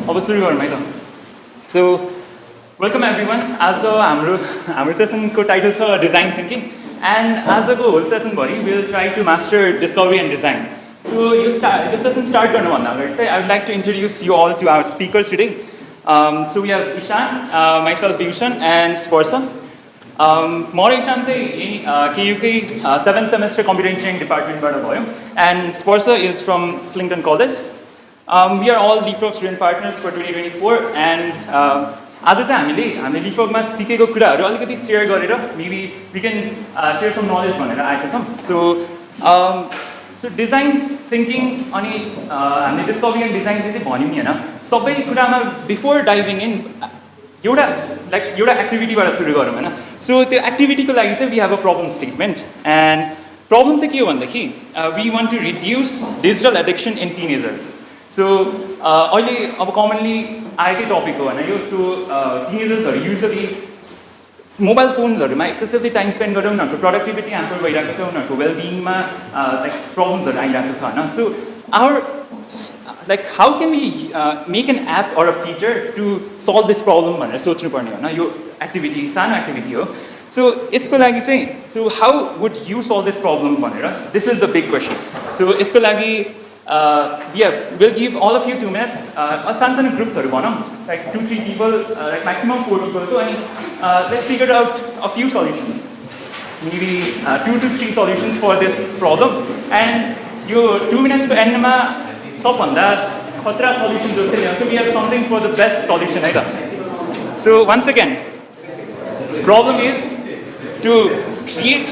अब सुरु गरौँ है त सो वेलकम एभ्रिवान आज हाम्रो सेसनको टाइटल छ डिजाइन थिङ्किङ एन्ड आजको होल सेसनभरि will try to master discovery and design so यो सेसन स्टार्ट गर्नुभन्दा अगाडि चाहिँ I would like to introduce you all to our speakers today so we have Ishan myself भ्युसन एन्ड स्पर्शा म र इशान चाहिँ यही केयुकै 7th सेमेस्टर कम्प्युटर इन्जिनियरिङ डिपार्टमेन्टबाट भयो and Sparsha is from Islington college we are all Leapfrog student partners for 2024 and आज चाहिँ हामीले Leapfrogमा सिकेको कुराहरू अलिकति सेयर गरेर maybe we can share some knowledge भनेर आएको छौँ सो डिजाइन थिङ्किङ अनि हामीले डिस्कभरी एन्ड डिजाइन चाहिँ भन्यौँ नि होइन सबै कुरामा बिफोर डाइभिङ इन एउटा एक्टिभिटीबाट सुरु गरौँ होइन सो त्यो एक्टिभिटीको लागि चाहिँ we have a problem statement and problem चाहिँ के हो भन्दाखेरि we want to reduce digital addiction in teenagers so अहिले अब कमनली आएकै टपिक हो होइन यो सो टिनेजर्सहरू युजली मोबाइल फोन्सहरूमा एक्सेसिभली टाइम स्पेन्ड गरेर उनीहरूको प्रोडक्टिभिटी ह्याम्पर भइरहेको छ उनीहरूको वेलबिङमा लाइक प्रब्लम्सहरू आइरहेको छ होइन so our like how can we make an app or a feature to solve this problem भनेर सोच्नुपर्ने होइन यो एक्टिभिटी सानो एक्टिभिटी हो सो यसको लागि चाहिँ so how would you solve this problem भनेर this is the big question so यसको लागि we'll give all of you 2 minutes. सानो ग्रुप्सहरू भनौँ like 2-3 people, like maximum 4 people. So let's figure out a few solutions. Maybe 2 to 3 solutions for this problem. And यो 2 minutes को एन्डमा सबभन्दा खतरा solution जो चाहिँ so we have something for the best solution है त. So once again, problem is to create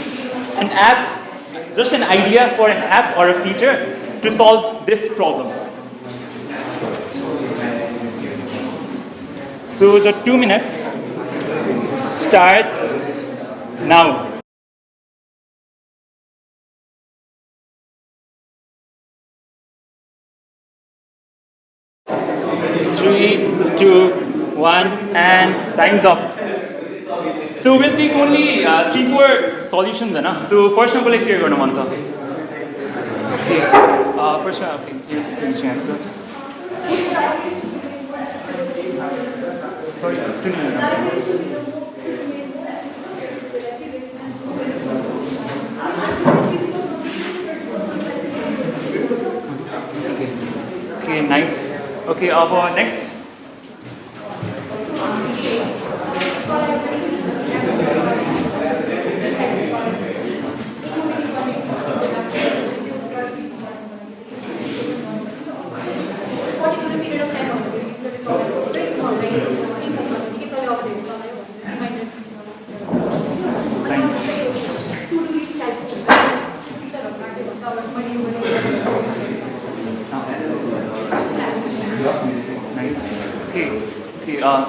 an app, just an idea for an app or a feature to solve this problem. So the 2 minutes starts now. 3, 2, 1 and time's up. So we'll take only 3-4 solutions होइन so first one को लागि share गर्न मन छ Okay. First one, okay. Here's the answer. Sorry, Okay, nice. Okay, next.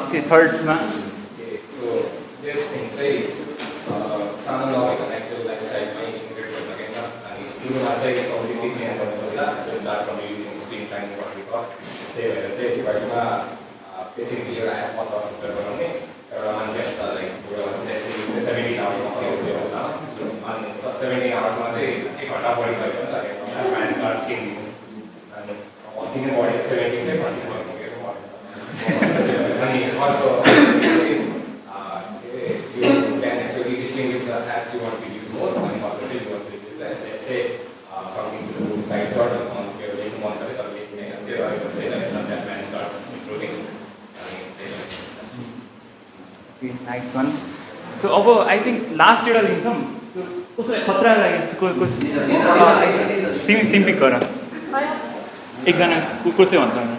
Okay, third one. Okay, so this thing say सानो नभएको actual life स्टाइलमा integrate गर्न सकिन्छ अनि सुरुमा चाहिँ कम्प्लिटली चेन्ज गर्न सक्ला just start from using screen time भनेको त्यही भएर चाहिँ फर्स्टमा बेसिकली एउटा एप पत्ता फिचर बनाउने एउटा मान्छे हुन्छ लाइक एउटा मान्छे 70 आवर्समा पढाउँछ होला अनि 70 आवर्समा चाहिँ 1 घन्टा बढी भयो भने लाइक माइन्ड स्टार्ट चेन्जिङ अनि अति नै बढी 70 चाहिँ भन्ने भयो अनि अर्को is you can actually distinguish the apps you want to use more and what you want to use less. Let's say something to do like Jordan's on your little one that I would say that man starts improving. Okay, nice ones. So I think last year लिन्छौँ so कसलाई खतरा लाग्यो तिमी pick गर एकजना कसै भन्छ भने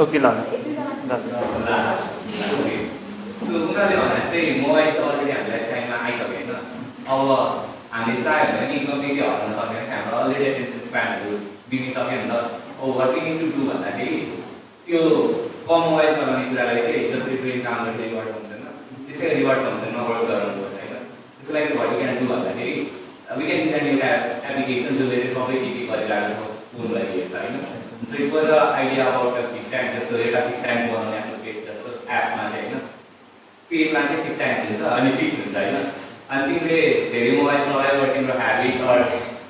Okay, ल So उनीहरूले भन्दा चाहिँ मोबाइल चाहिँ अलरेडी हामीलाई टाइममा आइसक्यो होइन अब हामीले चाह्यो भने नि कम्प्लिटली हटाउन सक्दैन हाम्रो अलरेडी एटेन्सन स्प्यानहरू बिग्रिसक्यो नि त अब what we need to do भन्दाखेरि त्यो कम मोबाइल चलाउने कुरालाई चाहिँ जसरी ब्रेन काम गर्छ रिवार्ड हुँदैन त्यसै रिवार्ड फङ्सनमा वर्क गराउनु पर्छ होइन त्यसको लागि चाहिँ वाट वी क्यान डु भन्दाखेरि वी क्यान डिजाइन एउटा एप्लिकेसन जसले चाहिँ सबै टिपी गरिरहेको छ फोनलाई हेर्छ होइन So it was an idea about a fish tank, just so that a fish tank बनाउने आफ्नो पेज जस्तो एपमा चाहिँ होइन पेजमा चाहिँ फिस ट्याङ्क हुन्छ अनि फिक्स हुन्छ होइन अनि तिमीले धेरै मोबाइल चलायो तिम्रो ह्याबिट अर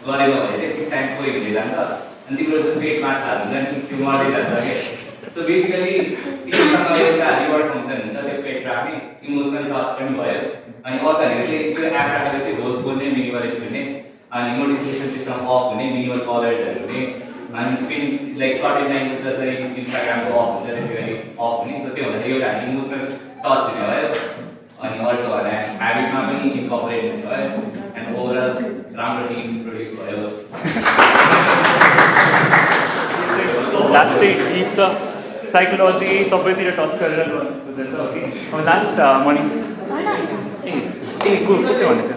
गरेको भए चाहिँ त्यस टाइम कोही हुँदै जान्छ अनि तिम्रो जुन पेट माछाहरू हुन्छ नि त्यो मर्दै जान्छ क्या सो बेसिकली तिमीसँग एउटा रिवार्ड फङ्सन हुन्छ त्यो पेट राख्ने इमोसनल टच पनि भयो अनि अर्को भनेको चाहिँ त्यो एप राखेर चाहिँ होल खोल्ने मिनिमलिस्ट हुने अनि नोटिफिकेसन सिस्टम अफ हुने मिनिमल कलर्सहरू हुने अनि स्क्रिन लाइक सर्टेन टाइमको जसरी इन्स्टाग्रामको अफ हुन्छ त्यसरी अफ हुने सो त्यो भन्दा एउटा इमोसनल टच हुने भयो अनि अर्को भने ह्याबिटमा पनि इन्कर्पोरेट हुने भयो एन्ड ओभरअल राम्रो टिम प्रोड्युस भयो लास्टै डिप छ साइकोलोजी सबैतिर टच गरेर बुझ्दैछ ओके अब लास्ट मनिस ए कसले भनेको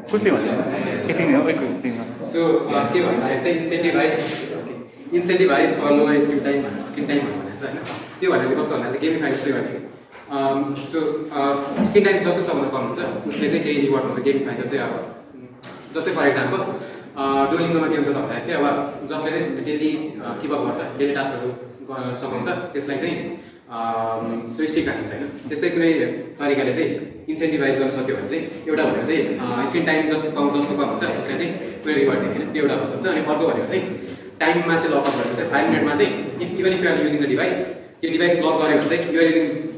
कसले भन्यो यति नै हो यति सो के भन्दाखेरि चाहिँ incentivise for lower screen time भनेको छ होइन त्यो भनेर चाहिँ कस्तो भन्दा चाहिँ गेमिफाइड जस्तै भनेको सो स्क्रिन टाइम जस्तो सबभन्दा कम हुन्छ उसले चाहिँ केही रिवार्ड हुन्छ गेमिफाइड जस्तै अब जस्तै फर इक्जाम्पल डुलिङ्गोमा के हुन्छ भन्दाखेरि चाहिँ अब जसले चाहिँ डेली किपअप गर्छ डेली टास्कहरू गर्न सघाउँछ त्यसलाई चाहिँ सो स्टिक राखिन्छ होइन त्यस्तै कुनै तरिकाले चाहिँ इन्सेन्टिभाइज गर्न सक्यो भने चाहिँ एउटा भनेको चाहिँ स्क्रिन टाइम जस्तो कम हुन्छ त्यसलाई चाहिँ कुनै रिवार्ड दिने त्यो एउटा हुनसक्छ अनि अर्को भनेको चाहिँ टाइममा चाहिँ लक गरेको चाहिँ 5 मिनटमा चाहिँ even if you're using the device त्यो डिभाइस लक गऱ्यो भने चाहिँ you're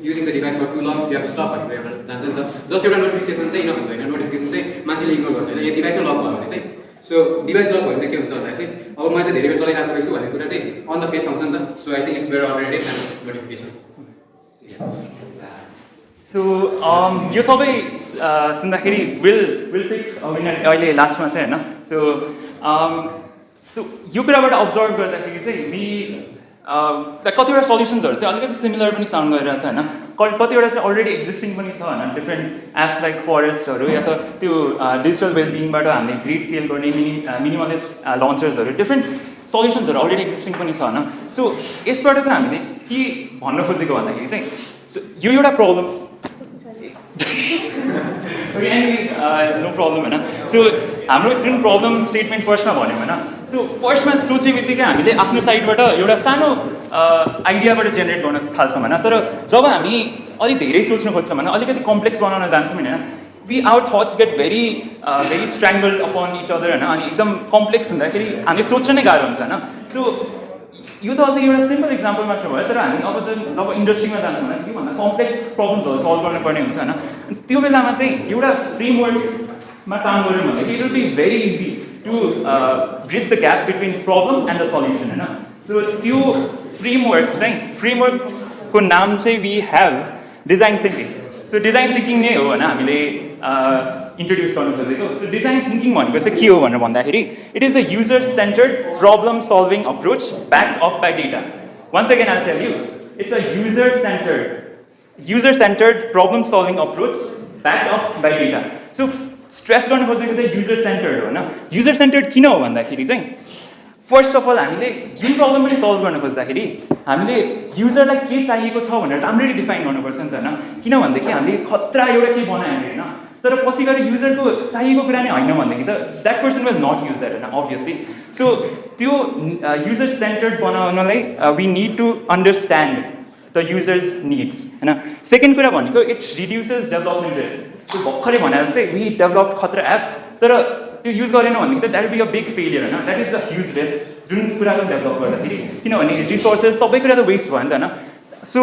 using the device for too long you have stop भनेर एउटा जान्छ नि त जस्ट एउटा नोटिफिकेसन चाहिँ इनफ हुँदैन नोटिफिकेसन चाहिँ मान्छेले इग्नोर गर्छ होइन यो डिभाइसै लक भयो भने चाहिँ सो डिभाइस लक भयो भने चाहिँ के हुन्छ भन्दाखेरि चाहिँ अब मैले चाहिँ धेरै बेर चलाइरहेको रहेछु भन्ने कुरा चाहिँ अन द फेस आउँछ नि त so I think it's better already and notification so यो सबै सुन्दाखेरि विल पिक अहिले लास्टमा चाहिँ होइन सो यो कुराबाट अब्जर्भ गर्दाखेरि चाहिँ कतिवटा सल्युसन्सहरू चाहिँ अलिकति सिमिलर पनि साउन्ड गरिरहेछ होइन कतिवटा चाहिँ अलरेडी एक्जिस्टिङ पनि छ होइन डिफ्रेन्ट एप्स लाइक फरेस्टहरू या त त्यो डिजिटल वेलबिङबाट हामीले ग्री स्केल गर्ने मिनिमलिस्ट लन्चर्सहरू डिफ्रेन्ट सल्युसन्सहरू अलरेडी एक्जिस्टिङ पनि छ होइन सो यसबाट चाहिँ हामीले के भन्न खोजेको भन्दाखेरि चाहिँ सो यो एउटा प्रब्लम नो प्रब्लम होइन सो हाम्रो जुन प्रब्लम स्टेटमेन्ट फर्स्टमा भन्यौँ होइन सो फर्स्टमा सोचे बित्तिकै हामीले आफ्नो साइडबाट एउटा सानो आइडियाबाट जेनेरेट गर्न थाल्छौँ होइन तर जब हामी अलिक धेरै सोच्न खोज्छौँ होइन अलिकति कम्प्लेक्स बनाउन जान्छौँ होइन our thoughts get very strangled upon each other होइन अनि एकदम कम्प्लेक्स हुँदाखेरि हामीले सोच्न नै गाह्रो हुन्छ होइन सो यो त अझै एउटा सिम्पल इक्जाम्पल मात्र भयो तर हामी अब जब इन्डस्ट्रीमा जान्छौँ होइन त्योभन्दा कम्प्लेक्स प्रब्लम्सहरू सल्भ गर्नुपर्ने हुन्छ होइन त्यो बेलामा चाहिँ एउटा फ्रेमवर्कमा काम गऱ्यौँ भने it will be very easy to bridge the gap between problem and the solution होइन सो त्यो फ्रेमवर्कको नाम चाहिँ we have design thinking so design thinking नै हो होइन हामीले इन्ट्रोड्युस गर्नु खोजेको सो डिजाइन थिङ्किङ भनेको चाहिँ के हो भनेर भन्दाखेरि it is a user centred problem solving approach backed up by data once again I tell you it's a user centred problem solving approach backed up by data so stress गर्नु खोजेको चाहिँ user centred हो होइन user centred किन हो भन्दाखेरि चाहिँ first of all हामीले जुन प्रब्लम पनि सल्भ गर्न खोज्दाखेरि हामीले युजरलाई के चाहिएको छ भनेर राम्ररी डिफाइन गर्नुपर्छ नि त होइन किन भनेदेखि हामीले खतरा एउटा के बनायो भने होइन तर पछि गएर युजरको चाहिएको कुरा नै होइन भनेदेखि त that person will not use that होइन अभियसली सो त्यो युजर सेन्टर्ड बनाउनलाई we need to understand the users needs होइन सेकेन्ड कुरा भनेको इट रिड्युसेस डेभलपमेन्ट रिस्क त्यो भर्खरै भने जस्तै वी डेभलप खतरा एप तर त्यो युज गरेन भनेदेखि त that will be a big failure होइन that is a huge risk जुन कुराको डेभलप गर्दाखेरि किनभने रिसोर्सेस सबै कुरा त वेस्ट भयो नि त होइन सो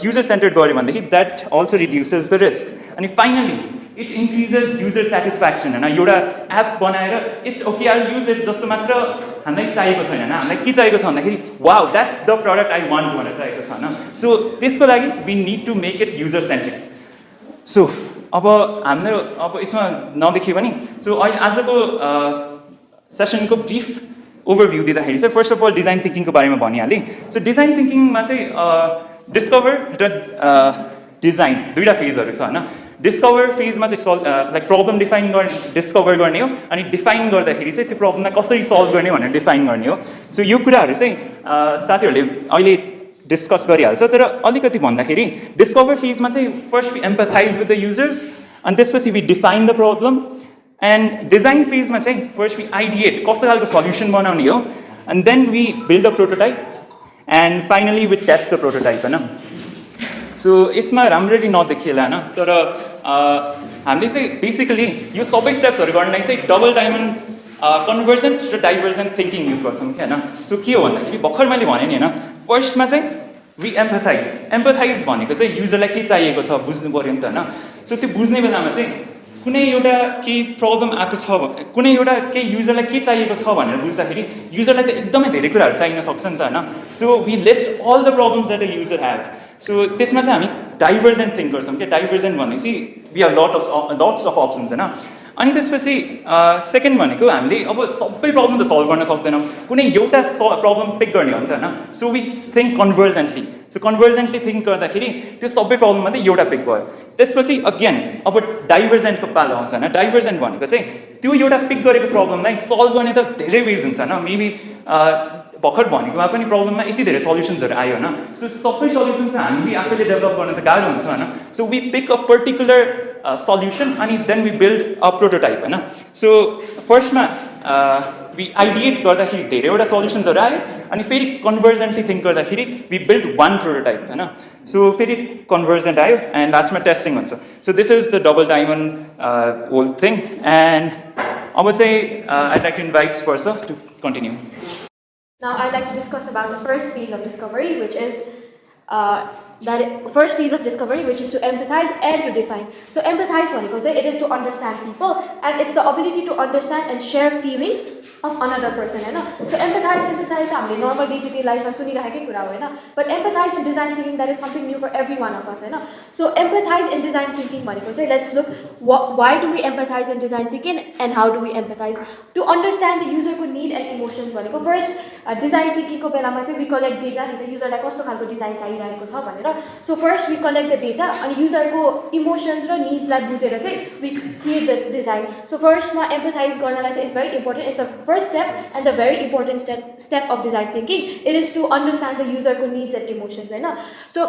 युजर सेन्टर्ड गऱ्यो भनेदेखि that also reduces the risk अनि finally it increases user satisfaction होइन एउटा एप बनाएर it's okay I use it जस्तो मात्र हामीलाई चाहिएको छैन होइन हामीलाई के चाहिएको छ भन्दाखेरि wow that's the product I want भनेर चाहिएको छ होइन सो त्यसको लागि we need to make it user centric so अब हाम्रो अब यसमा नदेखियो भने सो अहिले आजको सेसनको ब्रिफ ओभरभ्यू दिँदाखेरि चाहिँ फर्स्ट अफ अल डिजाइन थिङ्किङको बारेमा भनिहालेँ सो डिजाइन थिङ्किङमा चाहिँ डिस्कभर र डिजाइन दुईवटा फेजहरू छ होइन डिस्कभर फेजमा चाहिँ लाइक प्रब्लम डिस्कभर गर्ने हो अनि डिफाइन गर्दाखेरि चाहिँ त्यो प्रब्लमलाई कसरी सल्भ गर्ने भनेर डिफाइन गर्ने हो सो यो कुराहरू चाहिँ साथीहरूले अहिले डिस्कस गरिहाल्छ तर अलिकति भन्दाखेरि डिस्कभर फेजमा चाहिँ first we empathize with the users अनि त्यसपछि we define the problem and design फेजमा चाहिँ फर्स्ट वी आइडिएट कस्तो खालको सल्युसन बनाउने हो and then we build a prototype and finally we test the prototype होइन सो यसमा राम्ररी नदेखिएला होइन तर हामीले चाहिँ बेसिकली यो सबै स्टेप्सहरू गर्नलाई चाहिँ डबल डायमन्ड कन्भर्जेन्ट र डाइभर्जेन्ट थिङ्किङ युज गर्छौँ कि होइन. सो के हो भन्दाखेरि भर्खर मैले भने नि होइन, फर्स्टमा चाहिँ वी एम्पथाइज भनेको चाहिँ युजरलाई के चाहिएको छ बुझ्नु पऱ्यो नि त होइन. सो त्यो बुझ्ने बेलामा चाहिँ कुनै एउटा केही प्रब्लम आएको छ, कुनै एउटा केही युजरलाई के चाहिएको छ भनेर बुझ्दाखेरि युजरलाई त एकदमै धेरै कुराहरू चाहिन सक्छ नि त होइन. So we list all the problems that the user have. So त्यसमा चाहिँ हामी डाइभर्जेन्ट थिङ्क गर्छौँ क्या. डाइभर्जेन्ट भनेपछि we have lots of options होइन. अनि त्यसपछि सेकेन्ड भनेको हामीले अब सबै प्रब्लम त सल्भ गर्न सक्दैनौँ, कुनै एउटा प्रब्लम पिक गर्ने हो नि त होइन. So we think convergently. So convergently think गर्दाखेरि त्यो सबै प्रब्लममा चाहिँ एउटा पिक भयो. त्यसपछि अगेन अब डाइभर्जेन्टको पालो आउँछ होइन. डाइभर्जेन्ट भनेको चाहिँ त्यो एउटा पिक गरेको प्रब्लमलाई सल्भ गर्ने त धेरै वेज हुन्छ होइन. मेबी भर्खर भनेकोमा पनि प्रब्लममा यति धेरै सल्युसन्सहरू आयो होइन. सो सबै सल्युसन त हामीले आफैले डेभलप गर्न त गाह्रो हुन्छ होइन. So we pick a particular solution अनि then we build a prototype होइन. सो फर्स्टमा वी आइडिएट गर्दाखेरि धेरैवटा सल्युसन्सहरू आयो अनि फेरि कन्भर्जेन्टली थिङ्क गर्दाखेरि वी बिल्ड वान प्रोटोटाइप होइन. सो फेरि कन्भर्जेन्ट आयो एन्ड लास्टमा टेस्टिङ हुन्छ. So this is the double diamond whole thing. And अब चाहिँ I'd like to invite Sparsha to continue. Now I'd like to discuss about the first phase of discovery, which is first phase of discovery, which is to empathize and to define. So empathize, it is to understand people, and it's the ability to understand and share feelings of another person. So empathize, sympathize, हामीले normal day-to-day life मा सुनिरहेकै कुरा हो होइन. But empathize in design thinking, that is something new for every one of us होइन. So empathize in design thinking भनेको चाहिँ let's look why do we empathize in design thinking and how do we empathize. To understand the user को need and emotions भनेको first design thinking को बेलामा चाहिँ we collect data नि त युजरलाई कस्तो खालको डिजाइन चाहिरहेको छ भनेर. So first we collect the data अनि युजरको इमोसन्स र निड्सलाई बुझेर चाहिँ we create the design. So first मा empathize गर्नलाई चाहिँ is very important. It's the first step and the very important step of design thinking. It is to understand the user को needs and emotions होइन. So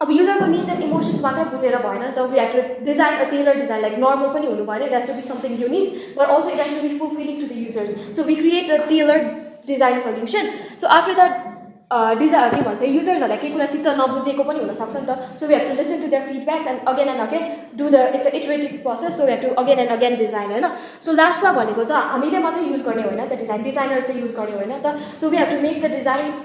अब युजरको needs and emotions मात्र बुझेर भएन त. We have to design a tailor design, like normal पनि हुनु भएन. It has to be something unique but also it has to be fulfilling to the users. So we create a tailor design solution. So after that के भन्छ युजर्सहरूलाई केही कुरा चित्त नबुझेको पनि हुनसक्छ नि त. So we have to listen to their feedbacks and again do the it's a iterative process. So we have to again design होइन. सो लास्टमा भनेको त हामीले मात्रै युज गर्ने होइन त, डिजाइनर्सले युज गर्ने होइन त. So we have to make the design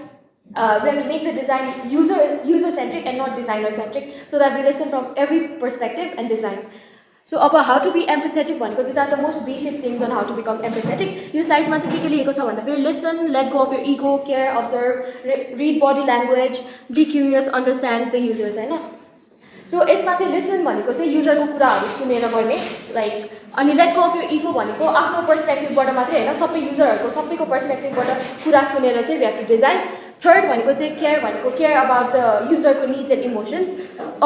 we have to make the design user centric and not designer centric, so that we listen from every perspective and design. So about how to be empathetic भनेको these are the most basic things on how to become empathetic. यो स्लाइडमा चाहिँ के लेखेको छ भन्दाखेरि listen, let go of your ego, care, observe, read body language, be curious, understand the users होइन. So यसमा चाहिँ लिसन भनेको चाहिँ युजरको कुराहरू सुनेर गर्ने लाइक. अनि लेट गो अफ यो इगो भनेको आफ्नो पर्सपेक्टिभबाट मात्रै होइन, सबै युजरहरूको सबैको पर्सपेक्टिभबाट कुरा सुनेर चाहिँ we have to design. Third भनेको चाहिँ केयर अबाउट द युजरको निड्स एन्ड इमोसन्स.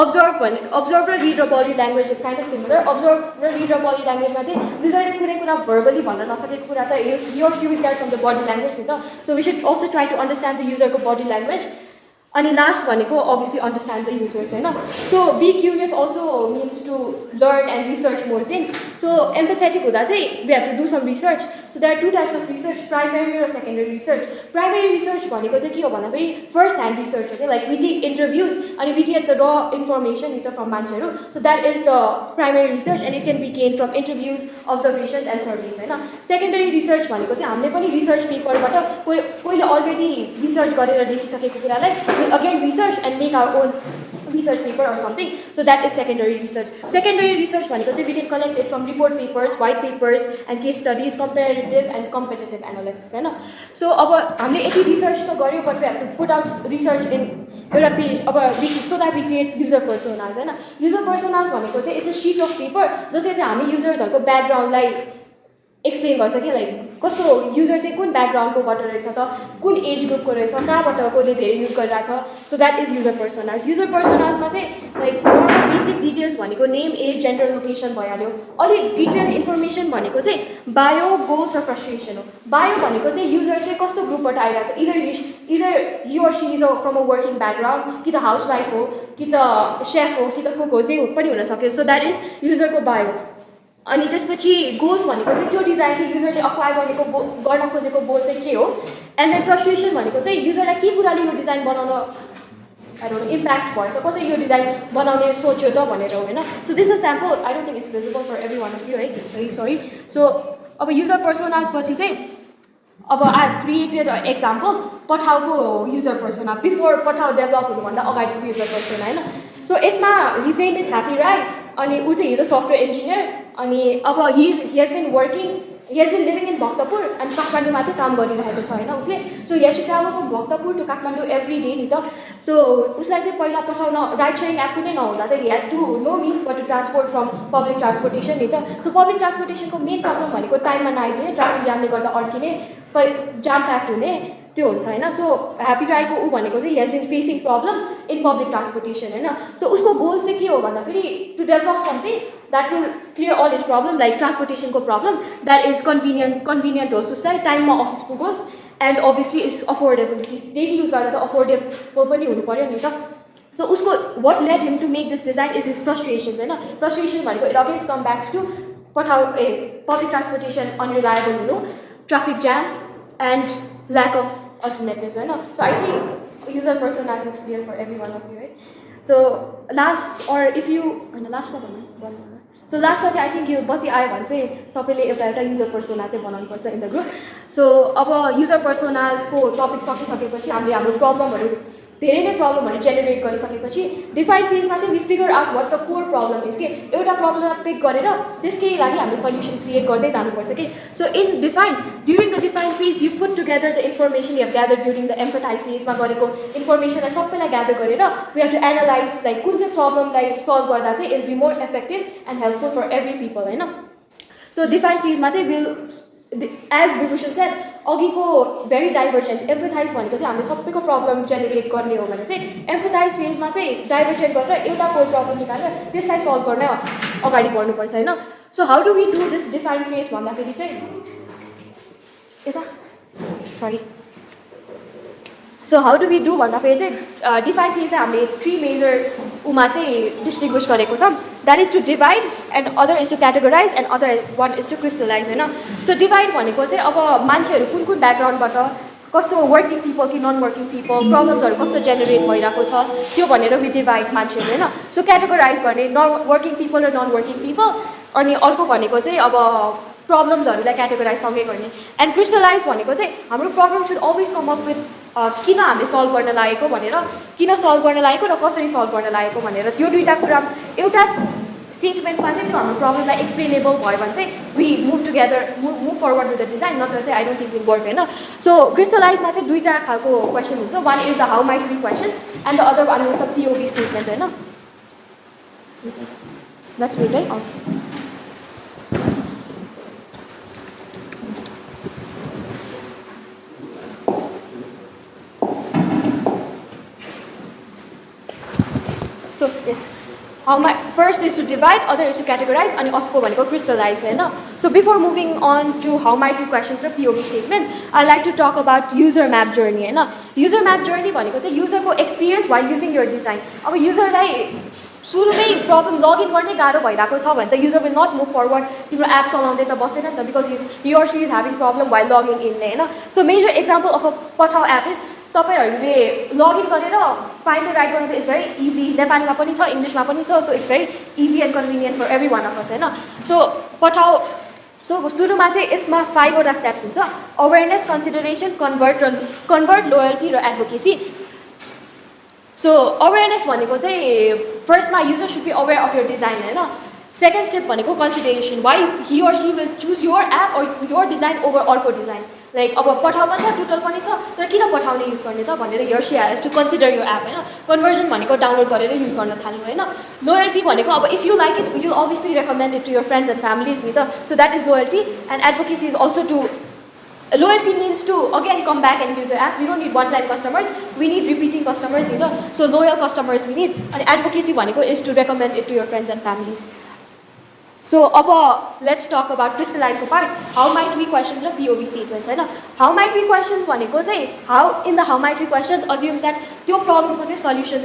अब्जर्भ र रिड र body language is kind of similar. Observe र रिड र बडी ल्याङ्ग्वेजमा चाहिँ युजरले कुनै कुरा भर्बली भन्न नसकेको कुरा त यो she will get from the body language नि त. So we should also try to understand the युजरको बडी ल्याङ्ग्वेज. अनि लास्ट भनेको अभियसली अन्डरस्ट्यान्ड द युजर्स होइन. So be curious also means to learn and research more things. So empathetic हुँदा चाहिँ we have to do some research. So there are two types of research, primary र secondary research. Primary research भनेको चाहिँ के हो भन्दाखेरि first hand research हो क्या, लाइक वी टेक इन्टरभ्युज अनि वी गेट द र इन्फर्मेसन नि त फ्रम मान्छेहरू. So that is the primary research and it can be gain from interviews, observation and surveys होइन. सेकेन्डरी रिसर्च भनेको चाहिँ हामीले पनि रिसर्च पेपरबाट कोहीले अलरेडी रिसर्च गरेर लेखिसकेको कुरालाई again research and make our own research paper or something. So that is secondary research. Secondary research भनेको चाहिँ we can collect it from report papers, white papers and case studies, comparative and competitive analysis होइन. So अब हामीले यति research त गर्यो but we have to put out research in एउटा page. अब so that we create user personas होइन. user personas भनेको चाहिँ it's a sheet of paper जसले चाहिँ हामी युजर्सहरूको ब्याकग्राउन्डलाई एक्सप्लेन गर्छ कि, लाइक कस्तो युजर चाहिँ कुन ब्याकग्राउन्डकोबाट रहेछ त, कुन एज ग्रुपको रहेछ, कहाँबाट कसले धेरै युज गरिरहेछ. So that is user personas. User पर्सनाजमा चाहिँ लाइक नर्मल बेसिक डिटेल्स भनेको नेम, एज, जेन्डर, लोकेसन भइहाल्यो. अलिक डिटेल इन्फर्मेसन भनेको चाहिँ बायो, गोल्स र फ्रस्ट्रेसन हो. बायो भनेको चाहिँ युजर चाहिँ कस्तो ग्रुपबाट आइरहेको छ, either he or she is from a working background, कि त हाउसवाइफ हो, कि त सेफ हो, कि त कुक हो, चाहिँ पनि हुनसक्यो. सो द्याट इज युजरको बायो. अनि त्यसपछि गोल्स भनेको चाहिँ त्यो डिजाइनले युजरले अक्वायर गर्न खोजेको गोल चाहिँ के हो. एन्ड देन फ्रस्ट्रेसन भनेको चाहिँ युजरलाई के कुराले यो डिजाइन बनाउन आई डोन्ट नो इम्प्याक्ट भयो त कसरी यो डिजाइन बनाउने सोच्यो त भनेर होइन so this is sample I don't think it's visible for every one of you है सरी सो अब युजर पर्सोनाज पछि चाहिँ अब आई हेभ क्रिएटेड एक्जाम्पल पठाउको user persona before Pathao develop हुनुभन्दा अगाडिको युजर पर्सोना होइन सो यसमा his name is happy Rai अनि ऊ चाहिँ हिज अ सफ्टवेयर इन्जिनियर अनि अब he has been living in Bhaktapur अनि काठमाडौँमा चाहिँ काम गरिरहेको छ होइन उसले so has to travel from Bhaktapur to Kathmandu every day नि त सो उसलाई चाहिँ पहिला पठाउन राइड सेयरिङ एप कुनै नहुँदा चाहिँ had to no means but to transport from public transportation नि त सो पब्लिक ट्रान्सपोर्टेसनको मेन प्रब्लम भनेको टाइममा नआइदिने ट्राफिक जामले गर्दा अड्किने जाम प्याक्ट हुने त्यो हुन्छ होइन सो ह्याप्पी राईको ऊ भनेको चाहिँ has been facing problem in public transportation होइन सो उसको गोल चाहिँ के हो भन्दाखेरि to develop something that will clear all is problem like ट्रान्सपोर्टेसनको प्रब्लम द्याट इज कन्भिनियन्ट होस् उसलाई टाइममा अफिस पुगोस् and obviously is affordable daily use गर्दा त अफोर्डेबल पनि हुनु पऱ्यो नि त सो उसको what let him to make this design is his frustration होइन फ्रस्ट्रेसन भनेको it against come backs to public transportation unreliable हुनु traffic jams and lack of alternatives होइन so I think user persona is clear for every one of you right so last or if you लास्टमा भन्नु so लास्टमा चाहिँ I think यो बत्ती आयो भने चाहिँ सबैले एउटा युजर पर्सोना चाहिँ बनाउनुपर्छ इन द ग्रुप सो अब युजर पर्सोनाजको टपिक सकिसकेपछि हामीले हाम्रो प्रब्लमहरू धेरै नै प्रब्लमहरू जेनेरेट गरिसकेपछि डिफाइन फेजमा चाहिँ we figure out what the core problem is के एउटा प्रब्लमलाई पिक गरेर त्यसकै लागि हामीले सल्युसन क्रिएट गर्दै जानुपर्छ कि so in define during the define phase you put together the information you have gather during the empathize फेजमा गरेको इन्फर्मेसनलाई सबैलाई ग्यादर गरेर we have to analyze like कुन चाहिँ प्रब्लमलाई सल्भ गर्दा चाहिँ it be more effective and helpful for every people होइन सो डिफाइन फेजमा चाहिँ विल एज विभूषण सेड अघिको भेरी डाइभर्जेन्ट एम्पथाइज भनेको चाहिँ हामीले सबैको प्रब्लम जेनेरेट गर्ने हो भने चाहिँ एम्पथाइज फेजमा चाहिँ डाइभर्जेन्ट गरेर एउटा कोर प्रब्लम निकालेर त्यसलाई सल्भ गर्न अगाडि बढ्नुपर्छ होइन so how do we do this define phase भन्दाखेरि चाहिँ यता sorry so how do we do भन्दाखेरि चाहिँ डिफाइन फेज चाहिँ हामीले 3 मेजर उमा चाहिँ डिस्ट्रिब्युट गरेको छौँ that is to divide and other is to categorise and other one is to crystallise होइन सो डिभाइड भनेको चाहिँ अब मान्छेहरू कुन कुन ब्याकग्राउन्डबाट कस्तो वर्किङ पिपल कि नन वर्किङ पिपल प्रब्लम्सहरू कस्तो जेनेरेट भइरहेको छ त्यो भनेर वी डिभाइड मान्छेहरू होइन सो क्याटेगोराइज गर्ने वर्किङ पिपल र नन वर्किङ पिपल अनि अर्को भनेको चाहिँ अब प्रब्लम्सहरूलाई क्याटेगोराइज सँगै गर्ने एन्ड क्रिस्टलाइज भनेको चाहिँ हाम्रो problem should always come up with किन हामीले सल्भ गर्न लागेको भनेर किन सल्भ गर्न लागेको र कसरी सल्भ गर्न लागेको भनेर त्यो दुईवटा कुरा एउटा स्टेटमेन्टमा चाहिँ त्यो हाम्रो प्रब्लमलाई एक्सप्लेनेबल भयो भने चाहिँ we move together move forward with the design नत्र चाहिँ I don't think will work होइन सो क्रिस्टलाइजमा चाहिँ दुईवटा खालको क्वेसन हुन्छ one is the how might be questions and the other one is the POV statement होइन द्याट्स वेट है So yes, first is to divide, other is to categorize, and also भनेको crystallize होइन. So before moving on to how might be questions or POV statements, I like to talk about user map journey होइन. User map journey भनेको चाहिँ user को experience while using your design. अब userलाई सुरुमै problem login गर्ने गाह्रो भइरहेको छ भने त user will not move forward तिम्रो एप चलाउँदै त बस्दैन नि त because he or she is having problem while login in होइन. So major example of a Pathao app is तपाईँहरूले लगइन गरेर फाइन्ड राइट गर्नु त इट्स भेरी इजी नेपालीमा पनि छ इङ्ग्लिसमा पनि छ so it's very easy and convenient for every one of us होइन. सो पठाउ सो सुरुमा चाहिँ यसमा 5 वटा स्टेप्स हुन्छ अवेरनेस कन्सिडरेसन कन्भर्ट लोयल्टी र एडभोकेसी. सो अवेरनेस भनेको चाहिँ फर्स्टमा user should be aware of your design होइन. सेकेन्ड स्टेप भनेको consideration why he or she will choose your app or your design over अर्को डिजाइन लाइक अब पठाउ पनि छ टुटल पनि छ तर किन पठाउने युज गर्ने त भनेर your she has to consider यो एप होइन. कन्भर्जन भनेको डाउनलोड गरेर युज गर्न थाल्नु होइन. लोयल्टी भनेको अब if you like it you obviously recommend it to your friends and families नि त so that is loyalty and advocacy is also to loyalty means to again come back and use your app. We don't need one-time customers. We need repeating customers. So loyal customers we need. And advocacy is to recommend it to your friends and families. So let's talk about crystalline part. How might we questions or POV statements? How might we questions how in the how might we questions assumes that your problem solution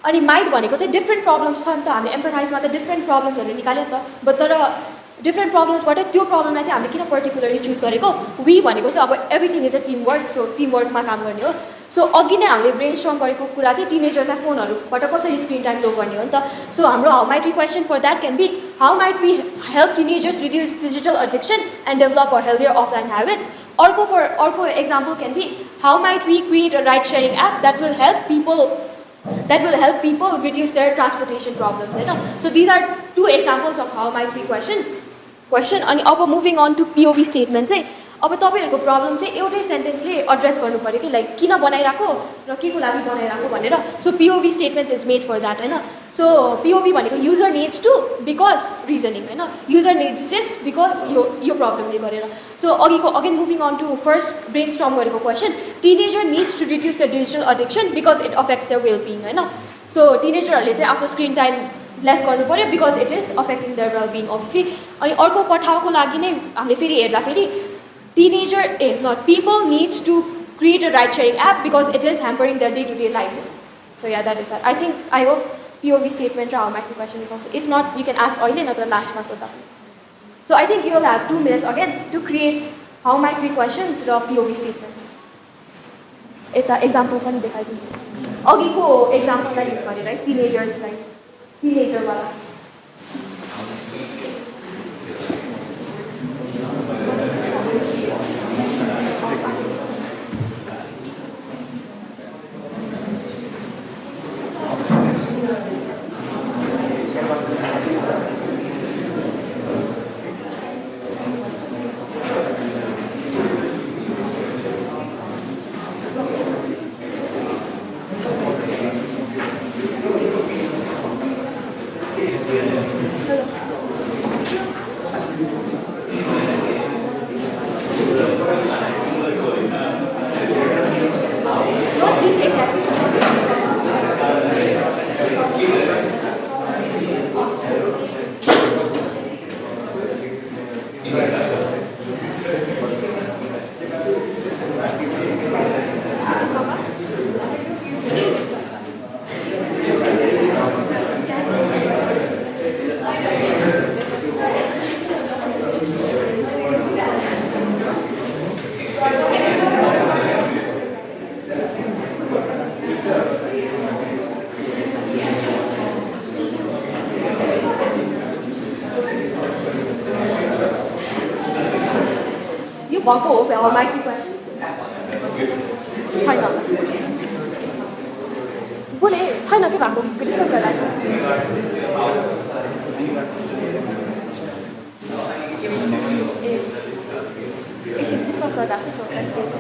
and might different problems. Empathize different problems but different प्रब्लम्सबाट त्यो प्रब्लमलाई चाहिँ हामीले किन particularly choose गरेको we भनेको चाहिँ अब everything is a team work so team वर्कमा काम गर्ने हो सो अघि नै हामीले ब्रेनस्टर्म गरेको कुरा चाहिँ टिनेजर्सलाई फोनहरूबाट कसरी स्क्रिन टाइम लो गर्ने हो नि त सो हाम्रो how might we question for that can be how might we help teenagers reduce digital addiction and develop a healthier offline habits अर्को example can be how might we create a ride sharing app that will help people reduce their transportation problems होइन so these are two examples of how might we question अनि अब moving on to पिओभी statement चाहिँ अब तपाईँहरूको problem चाहिँ एउटै सेन्टेन्सले address गर्नु पऱ्यो कि लाइक किन बनाइरहेको र के को लागि बनाइरहेको भनेर so POV statement is made for that होइन सो पिओभी भनेको user needs to because reasoning होइन युजर निड्स दिस बिकज यो प्रब्लमले गरेर so again moving on to first brainstorm गरेको question teenager needs to reduce the digital addiction because it affects the wellbeing होइन so टिनेजरहरूले चाहिँ आफ्नो स्क्रिन टाइम लेस गर्नु पऱ्यो because it is affecting their wellbeing obviously अनि अर्को पठाउको लागि नै हामीले फेरि हेर्दाखेरि people need to create a ride sharing app because it is hampering their day-to-day lives. So yeah, that is that. I hope POV statement or how my question is also. If not, you can ask oil another last mass of that. So I think you will have 2 minutes again to create how might be questions or POV statements. It's an example can be example like use right? Teenagers like teenager wala. भएको हो अब micro छैन बोले छैन के भएको discuss गरिरहेको ए एकछिन डिस्कस गरिरहेको छ सो लेट्स वेट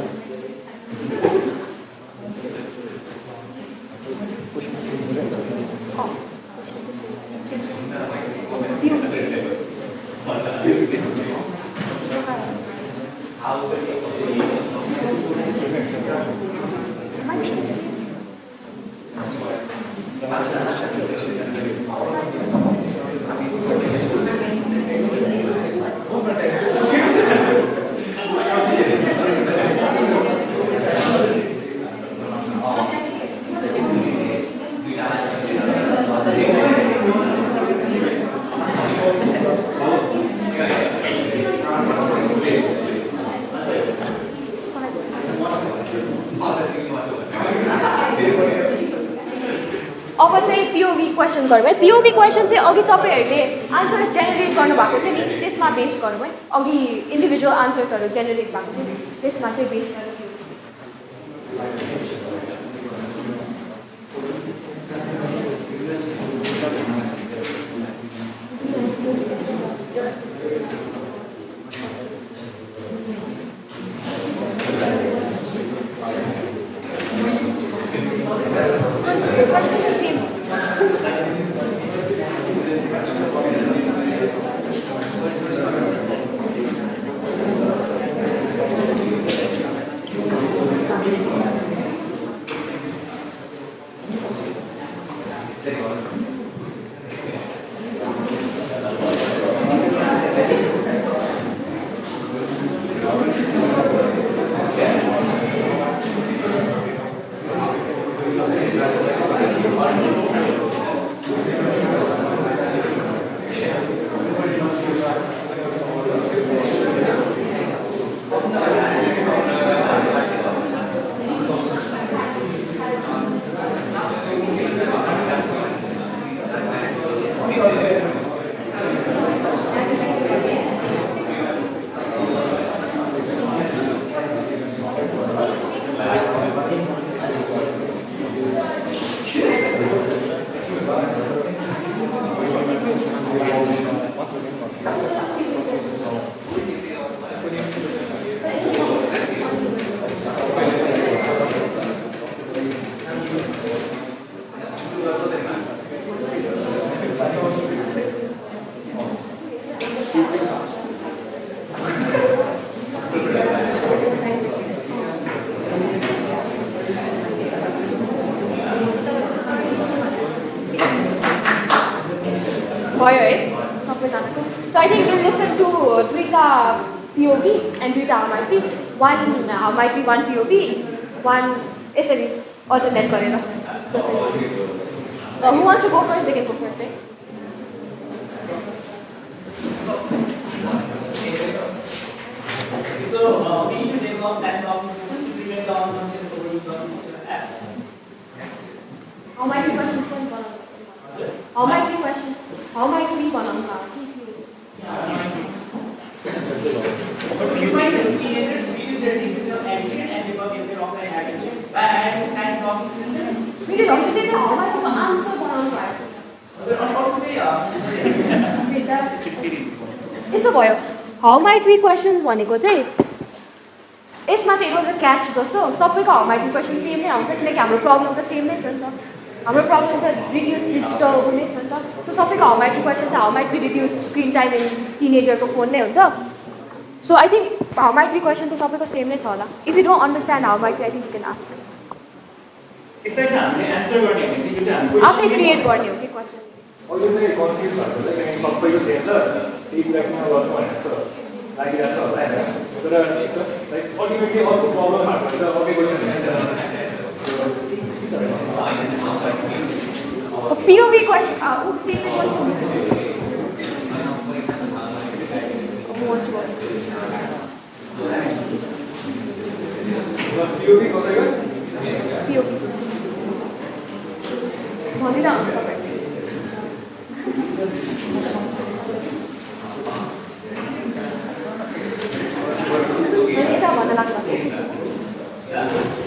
अब चाहिँ पिओभी क्वेसन गरौँ है पिओभी क्वेसन चाहिँ अघि तपाईँहरूले आन्सर जेनेरेट गर्नुभएको थियो नि त्यसमा बेस्ड गरौँ है अघि इन्डिभिजुअल आन्सर्सहरू जेनेरेट भएको थियो त्यसमा चाहिँ बेस्ड गरौँ POV and दुईटा how might be one how might be one POV one यसरी alternate गरेर who wants to go first? They can go first. So we need to develop that blocking system to prevent the unconscious overuse of the app. How might we question one on? How might we question? How might we one on? But you might as teenagers use their defense of action and debug if they're offline hackers by adding that blocking system. We did also did how might we answer one on class. यसो भयो how might we questions भनेको चाहिँ यसमा चाहिँ एउटा catch जस्तो सबैको how might we question same नै आउँछ किनकि हाम्रो प्रब्लम त सेम नै छ नि त हाम्रो प्रब्लम त रिड्युस डिजिटल नै छ नि त सो सबैको हाउ माइट वी क्वेसन त how might we reduce screen time in टिनेजरको फोन नै हुन्छ so I think how might we question त सबैको सेम नै छ होला if you don't understand how might we I think you can ask यसलाई चाहिँ हामीले एन्सर गर्ने हो कि चाहिँ हामी आफै क्रिएट गर्ने हो कि क्वेसन अहिले चाहिँ कन्फ्युज भएको चाहिँ सबैको सेम छ त्यही कुरामा गर्नु भनेको छ लागिरहेको छ होला होइन तर लाइक अल्टिमेटली अर्को प्रब्लम भएको त अर्कै question POV question same POV कसैको POV भनिरहन्छ तपाईँ यता भन्न लाग्छ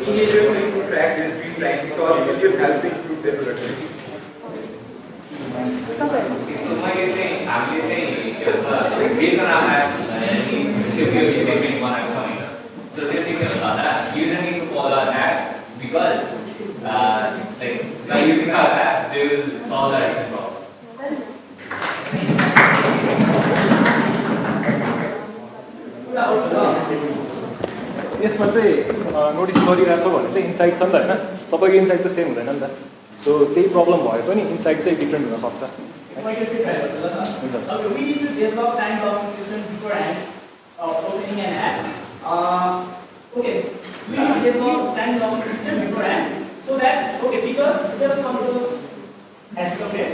Teenagers need to track their screen time because it will help improve their productivity. तपाईँ So मैले चाहिँ हामीले चाहिँ के भन्छ based on our app CPU statement बनाएको छ हैन so this is that user need to follow our app because like by using our app they will solve the action problem. यसमा चाहिँ नोटिस गरिरहेछ भने चाहिँ इन्साइट छ नि त होइन सबैको इन्साइट त सेम हुँदैन नि त सो त्यही प्रब्लम भए पनि इन्साइट चाहिँ डिफ्रेन्ट हुनसक्छ Okay, we need to develop time blocking system beforehand opening an app. Okay, we need to develop time blocking system beforehand so that because self-control has become great.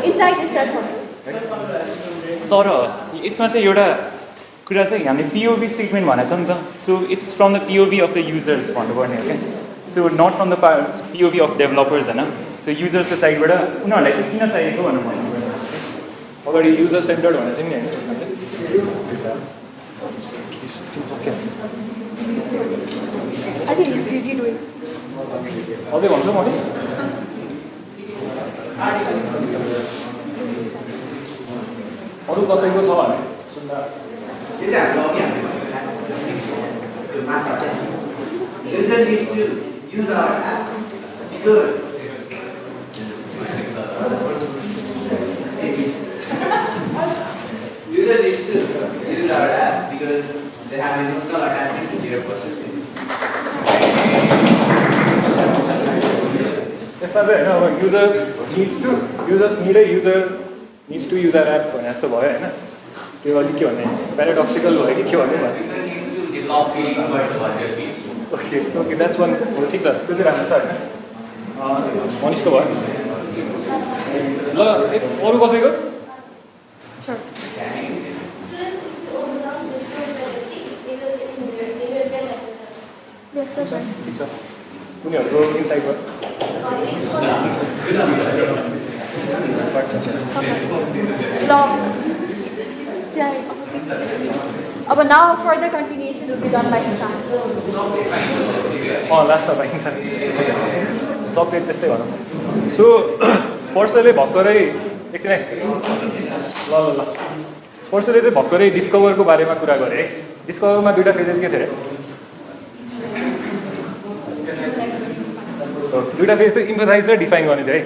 Insight is self Self-control has become great. तर यसमा चाहिँ एउटा कुरा चाहिँ हामीले पिओभी statement भनेको छ नि त so it's from the POV of the users भन्नुपर्ने हो क्या so not from the POV of developers होइन सो युजर्सको साइडबाट उनीहरूलाई चाहिँ किन चाहिएको भनेर भन्नुपर्ने अगाडि युजर सेन्टर्ड भनेको थियो नि I think did you doing अझै भन्छु मैले अरू कसैको छ भने सुन्दा This is actually the master. User needs to use our app because user needs to use our app because they have emotional attachment to their purchase. यसमा चाहिँ होइन अब users needs to user app भने जस्तो भयो होइन त्यो अलिक के भन्ने प्याराडक्सिकल भयो कि के भन्ने User needs to develop feelings for the budget piece. Okay okay that's one हो ठिक छ त्यो चाहिँ राम्रो छ होइन मनिषको भयो ल अरू कसैको ठिक छ उनीहरूको इन्साइट भयो अब now further continuation will be done by Ishan. लास्टमा पाइन्छ चक्लेट त्यस्तै भनौँ सो स्पर्शले भर्खरै एकछिन है ल ल ल स्पर्शले चाहिँ भर्खरै डिस्कभरको बारेमा कुरा गरे है डिस्कभरमा दुईवटा फेजेस के थियो अरे दुईवटा फेज चाहिँ इम्पथाइज र डिफाइन गर्ने थियो है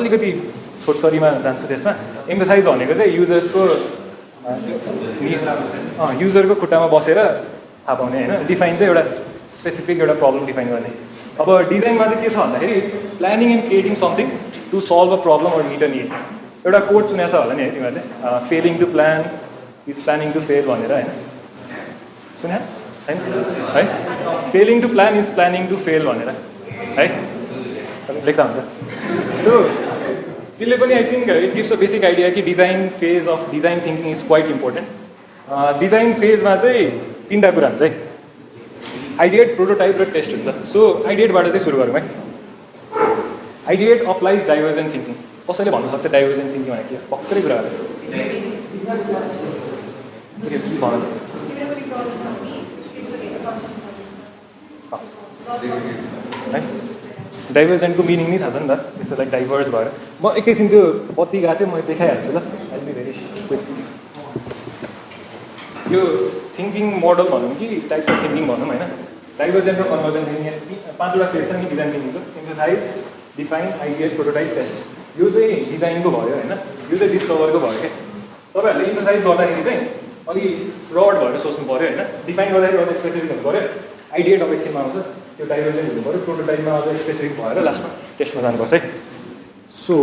अलिकति छोटकरीमा जान्छु त्यसमा इम्पथाइज भनेको चाहिँ युजर्सको युजरको खुट्टामा बसेर थाहा पाउने होइन डिफाइन चाहिँ एउटा स्पेसिफिक एउटा प्रब्लम डिफाइन गर्ने अब डिजाइनमा चाहिँ के छ भन्दाखेरि it's planning and creating something to solve a problem or meet a need एउटा कोड सुनेको छ होला नि है तिमीहरूले failing to plan is planning to fail भनेर होइन सुने छैन है failing to plan is planning to fail भनेर है लेख्दा हुन्छ सो त्यसले पनि I think it gives a basic idea कि design phase of design thinking is quite important design फेजमा चाहिँ 3टा कुरा हुन्छ है आइडिएट प्रोटोटाइप र टेस्ट हुन्छ सो आइडिएटबाट चाहिँ सुरु गरौँ है आइडिएट अप्लाइज डाइभर्जेन्ट थिङ्किङ कसैले भन्नु सक्छ डाइभर्जेन्ट थिङ्किङ भने के भर्खरै कुरा है डाइभर्जेन्टको मिनिङ नै थाहा छ नि त त्यस्तो लाइक डाइभर्स भएर म एकैछिन त्यो बत्ती गएको चाहिँ म देखाइहाल्छु ल आई बी भेरी क्विक यो थिङ्किङ मोडल भनौँ कि टाइप्स अफ थिङ्किङ भनौँ होइन डाइभर्जेन्ट र कन्भर्जेन्ट थिङ्किङ 5वटा फेज छ नि डिजाइन थिङ्किङको empathise define ideate prototype test यो चाहिँ डिजाइनको भयो होइन यो चाहिँ डिस्कभरको भयो क्या तपाईँहरूले एम्फेसाइज गर्दाखेरि चाहिँ अलिक ब्रड भएर सोच्नु पऱ्यो होइन डिफाइन गर्दाखेरि अझ स्पेसिफिक हुनु पऱ्यो आइडिएट अब एकछिनमा आउँछ त्यो डाइभर्जेन्ट हुनु पऱ्यो प्रोटोटाइपमा अझ स्पेसिफिक भएर लास्टमा टेस्टमा जानुपर्छ है सो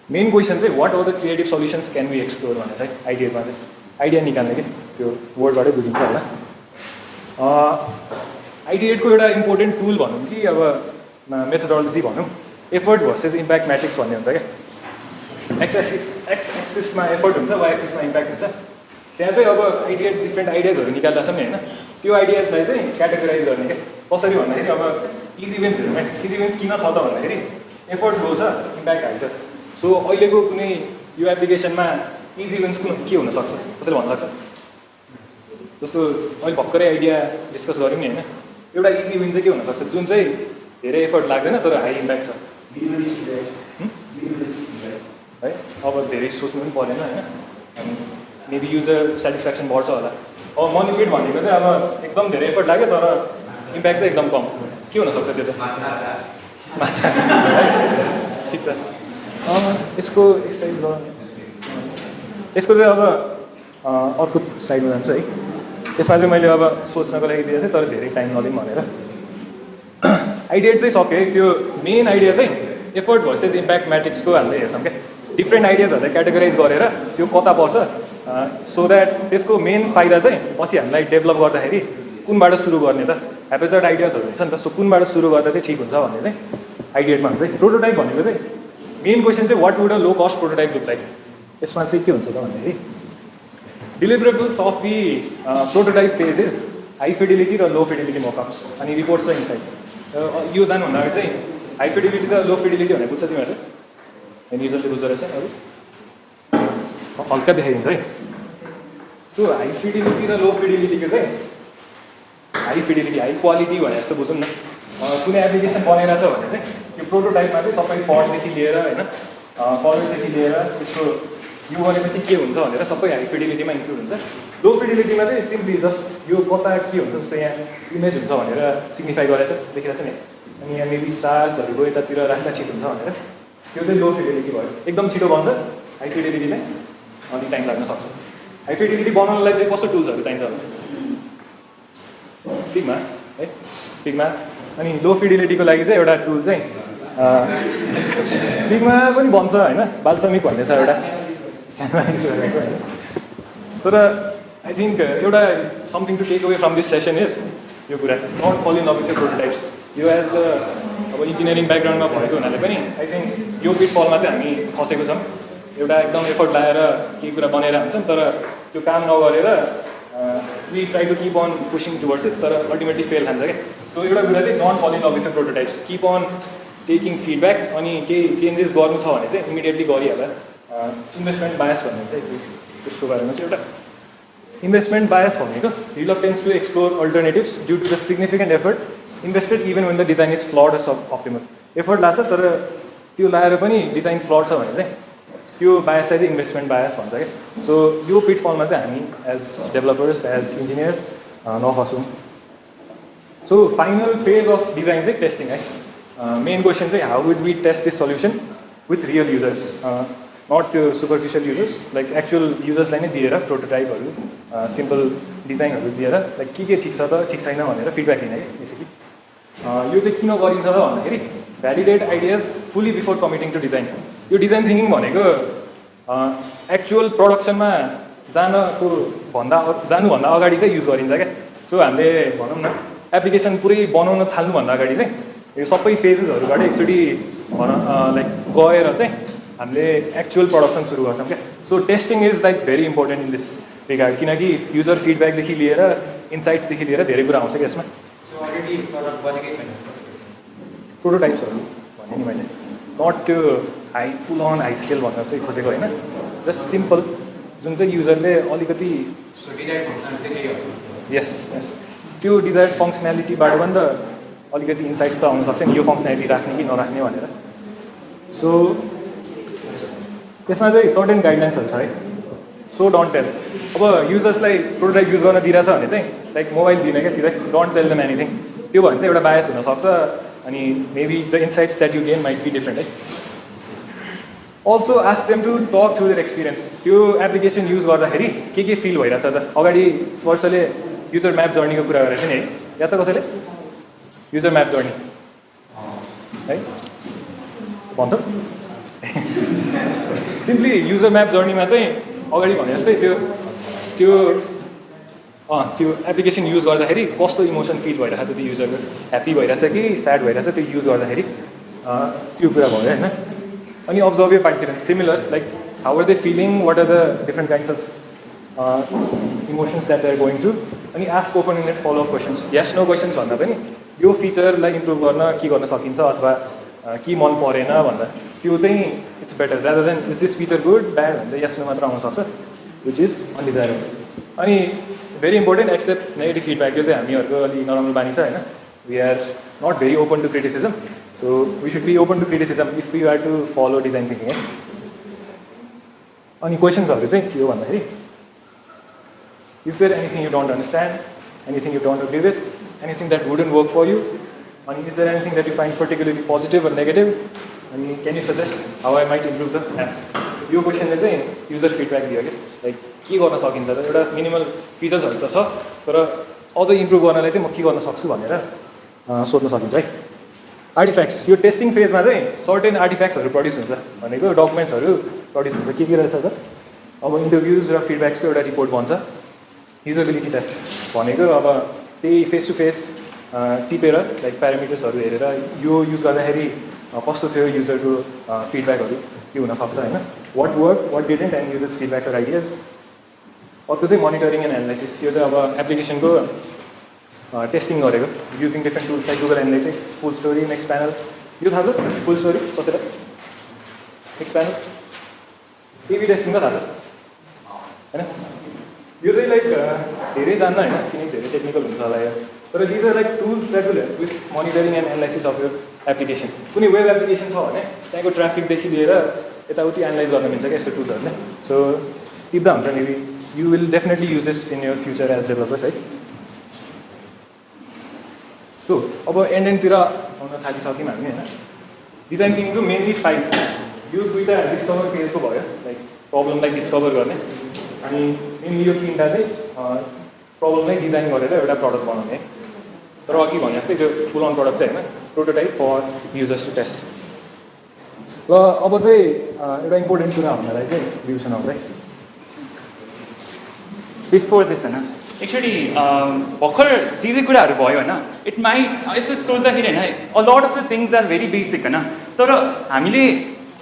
मेन क्वेसन चाहिँ what are the creative solutions can we explore भनेर चाहिँ आइडिएटमा चाहिँ आइडिया निकाल्ने कि त्यो वर्डबाटै बुझिन्छ होला आइडिएटको एउटा इम्पोर्टेन्ट टुल भनौँ कि अब मेथोडोलोजी भनौँ एफर्ट भर्सेस इम्प्याक्ट म्याट्रिक्स भन्ने हुन्छ क्या एक्स एक्सिसमा एफर्ट हुन्छ वाइ एक्सिसमा इम्प्याक्ट हुन्छ त्यहाँ चाहिँ अब आइडिएट डिफ्रेन्ट आइडियाजहरू निकाल्दा छ नि होइन त्यो आइडियाजलाई चाहिँ क्याटेगोराइज गर्ने क्या कसरी भन्दाखेरि अब इजी विन्सहरूमा इजी विन्स किन छ त भन्दाखेरि एफर्ट लो छ इम्प्याक्ट हाई छ सो अहिलेको कुनै यो एप्लिकेसनमा इजी विन्स के हुनसक्छ कसैले भन्न सक्छ जस्तो अहिले भर्खरै आइडिया डिस्कस गऱ्यौँ नि होइन एउटा इजी विन चाहिँ के हुनसक्छ जुन चाहिँ धेरै एफर्ट लाग्दैन तर हाई इम्प्याक्ट छ है अब धेरै सोच्नु पनि परेन होइन अनि मेबी युजर सेटिस्फ्याक्सन बढ्छ होला अब मनी पिट भनेको चाहिँ अब एकदम धेरै एफर्ट लाग्यो तर इम्प्याक्ट चाहिँ एकदम कम के हुनसक्छ त्यो चाहिँ माछा है ठिक छ यसको एक्सर्साइज गरौँ यसको चाहिँ अब अर्को साइडमा जान्छु है यसमा चाहिँ मैले अब सोच्नको लागि दिएको थिएँ तर धेरै टाइम नलिउँ भनेर आइडिया चाहिँ सक्यो है त्यो मेन आइडिया चाहिँ एफर्ट भर्सेस इम्प्याक्ट म्याट्रिक्सको हामीले हेर्छौँ क्या डिफ्रेन्ट आइडियाजहरूलाई क्याटेगोराइज गरेर त्यो कता पर्छ सो द्याट त्यसको मेन फाइदा चाहिँ पछि हामीलाई डेभलप गर्दाखेरि कुनबाट सुरु गर्ने त हेपेजर्ड आइडियाजहरू हुन्छ नि त सो कुनबाट सुरु गर्दा चाहिँ ठिक हुन्छ भन्ने चाहिँ आइडियामा हुन्छ है प्रोटोटाइप भनेको चाहिँ मेन क्वेसन चाहिँ what would a low cost prototype look like यसमा चाहिँ के हुन्छ त भन्दाखेरि deliverables of the prototype phase is high fidelity र लो फिडिलिटी मोकअप्स अनि रिपोर्ट्स र इन्साइट्स यो जानुभन्दा अगाडि चाहिँ हाई फिडिलिटी र लो फिडिलिटी भनेर बुझ्छ तिमीहरूले होइन युजरले बुझ्दो रहेछ अरू हल्का देखाइदिन्छ है सो हाई फिडिलिटी र लो फिडिलिटीको चाहिँ हाई फिडिलिटी हाई क्वालिटी भने जस्तो बुझौँ न कुनै एप्लिकेसन बनाइरहेछ भने चाहिँ त्यो प्रोटोटाइपमा चाहिँ सबै फन्टदेखि लिएर होइन कलर्सदेखि लिएर त्यसको यो गरेपछि के हुन्छ भनेर सबै हाई फिडिलिटीमा इन्क्लुड हुन्छ लो फिडिलिटीमा चाहिँ सिम्पली जस्ट यो कता के हुन्छ जस्तो यहाँ इमेज हुन्छ भनेर सिग्निफाई गरेछ देखिरहेछ नि अनि यहाँ मेबी स्टार्सहरूको यतातिर राख्दा ठिक हुन्छ भनेर त्यो चाहिँ लो फिडिलिटी भयो एकदम छिटो बन्छ हाई फिडिलिटी चाहिँ अलिक टाइम लाग्न सक्छ हाई फिडिलिटी बनाउनलाई चाहिँ कस्तो टुल्सहरू चाहिन्छ होला फिगमा है फिगमा अनि लो फिडिलिटीको लागि चाहिँ एउटा टुल चाहिँ फिगमा पनि बन्छ होइन बालसमिक भन्ने छ एउटा तर आई थिङ्क एउटा something to take away from this session is यो कुरा not fall in love with prototypes यो एज अब इन्जिनियरिङ ब्याकग्राउन्डमा भएको हुनाले पनि आई थिङ्क यो पिटफलमा चाहिँ हामी फसेको छौँ एउटा एकदम एफर्ट लगाएर केही कुरा बनाएर हुन्छौँ तर त्यो काम नगरेर we try to keep on pushing towards it तर अल्टिमेटली फेल खान्छ क्या सो एउटा कुरा चाहिँ not fall in love with prototypes keep on taking feedbacks अनि केही चेन्जेस गर्नु छ भने चाहिँ इमिडिएटली गरिहाल इन्भेस्टमेन्ट बायस भन्ने चाहिँ त्यसको बारेमा चाहिँ एउटा इन्भेस्टमेन्ट बायस भनेको reluctance to explore alternatives due to the significant effort invested even when the design is flawed sub optimal effort लाग्छ तर त्यो लाएर पनि डिजाइन फ्लड छ भने चाहिँ त्यो बायसलाई चाहिँ इन्भेस्टमेन्ट बायस भन्छ क्या सो यो पिटफलमा चाहिँ हामी एज डेभलपर्स एज इन्जिनियर्स नफसौँ so final phase of design चाहिँ टेस्टिङ है मेन क्वेसन चाहिँ how would we test this solution with real users not त्यो सुपरफिसियल युजर्स लाइक एक्चुअल युजर्सलाई नै दिएर प्रोटोटाइपहरू सिम्पल डिजाइनहरू दिएर लाइक के ठिक छ त ठिक छैन भनेर फिडब्याक लिने क्या बेसिकली यो चाहिँ किन गरिन्छ भन्दाखेरि validate ideas fully before committing to design यो डिजाइन थिङ्किङ भनेको एक्चुअल प्रडक्सनमा जानुभन्दा अगाडि चाहिँ युज गरिन्छ क्या सो हामीले भनौँ न एप्लिकेसन पुरै बनाउन थाल्नुभन्दा अगाडि चाहिँ यो सबै फेजेसहरूबाट एकचोटि लाइक गएर चाहिँ हामीले एक्चुअल प्रडक्सन सुरु गर्छौँ क्या so testing is like very important in this regard किनकि युजर फिडब्याकदेखि लिएर इन्साइट्सदेखि लिएर धेरै कुरा आउँछ क्या यसमा सो अलरेडी प्रडक्ट बनेकै छैन प्रोटोटाइप्सहरू भने नि मैले नट त्यो फुल अन हाई स्केल भनेर चाहिँ खोजेको होइन जस्ट सिम्पल जुन चाहिँ युजरले अलिकति सो डिजायर फङ्सनल चाहिँ त्यही हो यस यस त्यो डिजायर फङ्सनालिटीबाट पनि त अलिकति इन्साइट्स त आउनसक्छ नि यो फङ्सनालिटी राख्ने कि नराख्ने भनेर सो त्यसमा चाहिँ सर्टेन गाइडलाइन्सहरू छ है सो डोन्ट टेल अब युजर्सलाई प्रोटोटाइप युज गर्न दिइरहेछ भने चाहिँ लाइक मोबाइल दिने क्या सिधै डोन्ट टेल देम एनिथिङ त्यो भने चाहिँ एउटा बायस हुनसक्छ अनि maybe the insights that you gain might be different है also ask them to talk through their experience त्यो एप्लिकेसन युज गर्दाखेरि के फिल भइरहेछ त अगाडि स्पर्शले युजर म्याप जर्नीको कुरा गरेको थियो नि है याद छ कसैले युजर म्याप जर्नी है भन्छ सिम्पली युजर म्याप जर्नीमा चाहिँ अगाडि भने जस्तै त्यो एप्लिकेसन युज गर्दाखेरि कस्तो इमोसन फिल भइरहेछ त्यो युजरको ह्याप्पी भइरहेछ कि स्याड भइरहेछ त्यो युज गर्दाखेरि त्यो कुरा भयो होइन अनि अब्जर्भ यो participant similar like how are they feeling what are the different kinds of emotions that they are going through अनि ask open ended follow up questions yes no questions भन्दा पनि यो फिचरलाई इम्प्रुभ गर्न के गर्न सकिन्छ अथवा के मन परेन भन्दा त्यो चाहिँ it's better rather than is this feature good bad भन्दा यस नो मात्र आउन सक्छ विच इज अनडिजायरेबल अनि very important accept negative feedback यो चाहिँ हामीहरूको अलिक नराम्रो बानी छ होइन we are not very open to criticism so we should be open to criticism if you are to follow design thinking है अनि क्वेसन्सहरू चाहिँ के हो भन्दाखेरि is there anything you don't understand anything you don't agree with anything that wouldn't work for you and is there anything that you find particularly positive or negative and can you suggest how I might improve the app यो क्वेसनले चाहिँ user feedback दियो कि like के गर्न सकिन्छ त एउटा minimal फिचर्सहरू त छ तर अझ इम्प्रुभ गर्नलाई चाहिँ म के गर्न सक्छु भनेर सोध्न सकिन्छ है आर्टिफ्याक्ट्स यो टेस्टिङ फेजमा चाहिँ सर्टेन आर्टिफ्याक्ट्सहरू प्रड्युस हुन्छ भनेको डकुमेन्ट्सहरू प्रड्युस हुन्छ के रहेछ त अब इन्टरभ्युज र फिडब्याक्सको एउटा रिपोर्ट भन्छ युजबिलिटी टेस्ट भनेको अब त्यही फेस टु फेस टिपेर लाइक प्यारामिटर्सहरू हेरेर यो युज गर्दाखेरि कस्तो थियो युजरको फिडब्याकहरू के हुनसक्छ होइन what work what didn't and users feedbacks are ideas अर्को चाहिँ मोनिटरिङ एन्ड एनालाइसिस यो चाहिँ अब एप्लिकेसनको टेस्टिङ गरेको using different tools like Google Analytics FullStory next panel यो थाहा छ फुल स्टोरी कसैलाई नेक्स्ट प्यानल एबी टेस्टिङ त थाहा छ होइन यो चाहिँ लाइक धेरै जान्न होइन किनकि धेरै टेक्निकल हुन्छ होला यो तर these are like tools that will help with monitoring and analysis of your application कुनै वेब एप्लिकेसन छ भने त्यहाँको ट्राफिकदेखि लिएर यताउति एनालाइज गर्न मिल्छ क्या यस्तो टुल्सहरूले सो टिप्दा हुन्छ maybe you will definitely use this in your future as developers है सो अब एन्ड एन्डतिर आउन थालिसक्यौँ हामी होइन डिजाइन थिङ्किङको मेनली 5 यो दुईवटा डिस्कभर फेजको भयो लाइक प्रब्लमलाई डिस्कभर गर्ने अनि मेनली यो तिनवटा चाहिँ प्रब्लमलाई डिजाइन गरेर एउटा प्रडक्ट बनाउने तर अघि भने जस्तै त्यो फुल अन प्रडक्ट चाहिँ होइन prototype for users to test र अब चाहिँ एउटा इम्पोर्टेन्ट कुरा भन्नलाई चाहिँ रिभ्युसन आउँछ है बिफोर दिस होइन एक्चुली भर्खर जे जे कुराहरू भयो होइन इट माइट यसो सोच्दाखेरि होइन a lot of the things are very basic होइन तर हामीले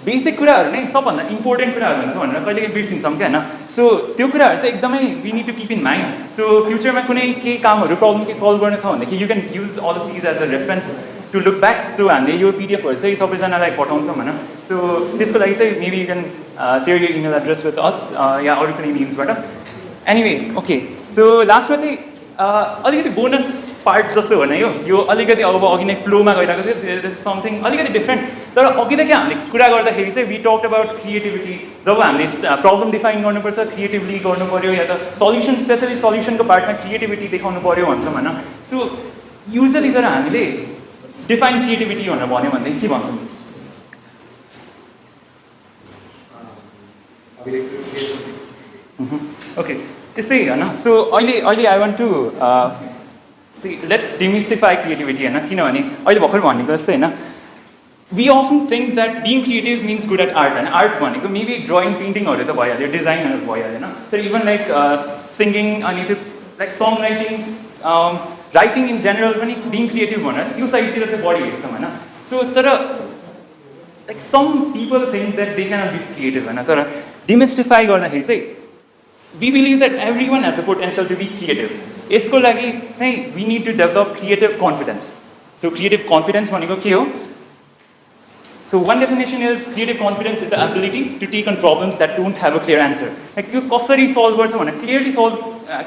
बेसिक कुराहरू नै सबभन्दा इम्पोर्टेन्ट कुराहरू हुन्छ भनेर कहिलेकाहीँ बिर्सिन्छौँ क्या होइन सो त्यो कुराहरू चाहिँ एकदमै we need to keep in mind so फ्युचरमा कुनै केही कामहरू प्रब्लम केही सल्भ गर्न छ भनेदेखि you can use all of these as a reference to look back so हामीले यो पिडिएफहरू चाहिँ सबैजनालाई पठाउँछौँ होइन सो त्यसको लागि चाहिँ maybe you can share your email address with us या अरू कुनै मिन्सबाट एनिवे ओके सो लास्टमा चाहिँ अलिकति बोनस पार्ट जस्तो हो नि यो अलिकति अब अघि नै फ्लोमा गइरहेको थियो दिस इज समथिङ अलिकति डिफ्रेन्ट तर अघिदेखि हामीले कुरा गर्दाखेरि चाहिँ वी टक अबाउट क्रिएटिभिटी जब हामीले प्रब्लम डिफाइन गर्नुपर्छ क्रिएटिभली गर्नु पऱ्यो या त सल्युसन स्पेसली सल्युसनको पार्टमा क्रिएटिभिटी देखाउनु पऱ्यो भन्छौँ होइन सो युजली तर हामीले डिफाइन क्रिएटिभिटी भनेर भन्यो भनेदेखि के भन्छौँ ओके त्यस्तै होइन सो अहिले I want to see let's demystify creativity होइन किनभने अहिले भर्खर भनेको जस्तै होइन we often think that being creative means good at art, and art भनेको maybe drawing, painting or the भयो, design or भयो, so even like singing, like songwriting, writing in general, being creative भनेर त्यो साइडतिर चाहिँ बढी हेर्छौँ हैन. So like some people think that they cannot be creative हैन, तर demystify गर्दाखेरि चाहिँ we believe that everyone has the potential to be creative. यसको लागि चाहिँ we need to develop creative confidence. So creative confidence भनेको के हो? So one definition is creative confidence is the ability to take on problems that don't have a clear answer. Like you कसरी solve गर्छ भने clearly solve,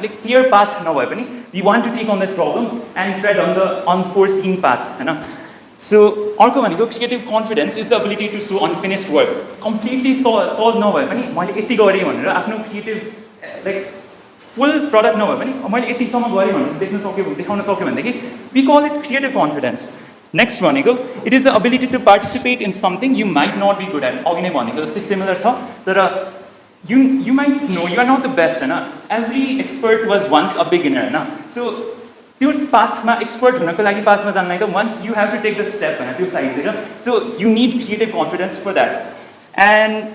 like clear path नभए पनि we want to take on that problem and tread on the unforeseen path, हैन. So अर्को भनेको creative confidence is the ability to show unfinished work. Completely solve नभए पनि मैले यति गरेँ भनेर आफ्नो creative like full product नभए पनि मैले यतिसम्म गरेँ भनेर देख्न सक्यो, देखाउन सक्यो भनेदेखि we call it creative confidence. Next भनेको it is the ability to participate in something you might not be good at. अघि नै भनेको जस्तै similar छ, तर you might know you are not the best, हैन. Every expert was once a beginner, हैन. So त्यो पाथमा एक्सपर्ट हुनको लागि पाथमा जान्नलाई त once you have to take the step हैन त्यो साइडतिर. So you need creative confidence for that. And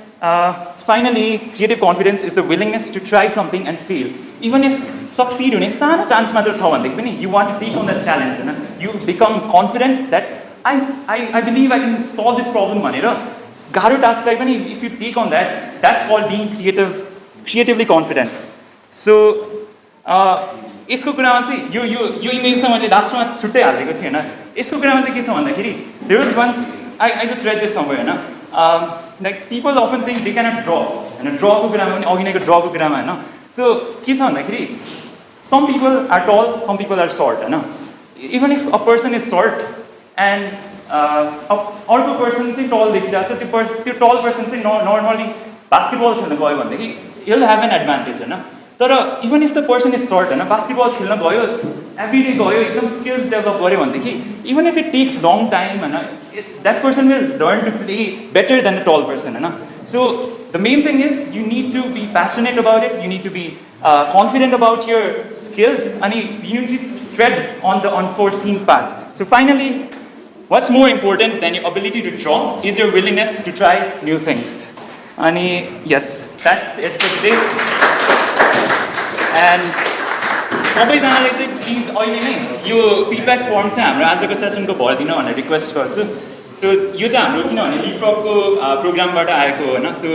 finally, creative confidence is the willingness to try something and fail. Even if succeed हुने सानो chance मात्र छ भनेदेखि पनि you want to take on that challenge, हैन. You become confident that I believe I can solve this problem भनेर गाह्रो टास्कलाई पनि if you take on that, that's called being creatively confident. So यसको कुरामा चाहिँ यो इमेज चाहिँ मैले लास्टमा छुट्टै हालेको थिएँ हैन. यसको कुरामा चाहिँ के छ भन्दाखेरि there was once I just read this somewhere, हैन. Like people often think they cannot draw, हैन. Draw को कुरामा पनि अघि नैको draw को कुरामा, हैन. So के छ भन्दाखेरि some people are tall, some people are short, हैन. Even if a person is short and अर्को person चाहिँ tall देखिरहेको छ, त्यो tall person चाहिँ normally basketball खेल्न गयो भनेदेखि he'll have an advantage, हैन. तर even if the person is short, हैन, basketball खेल्न गयो, every day गयो, एकदम skills develop गर्यो भनेदेखि even if it takes long time, हैन, that person will learn to play better than the tall person, हैन. So the main thing is you need to be passionate about it, you need to be confident about your skills, and you need to tread on the unforeseen path. So finally, what's more important than your ability to draw is your willingness to try new things. And yes, that's it for today. And सबैजनाले चाहिँ please अहिले नै यो feedback form चाहिँ हाम्रो आजको सेसनको भरिदिन भनेर request गर्छु. सो यो चाहिँ हाम्रो किनभने लिपफ्रगको प्रोग्रामबाट आएको हो, हैन. सो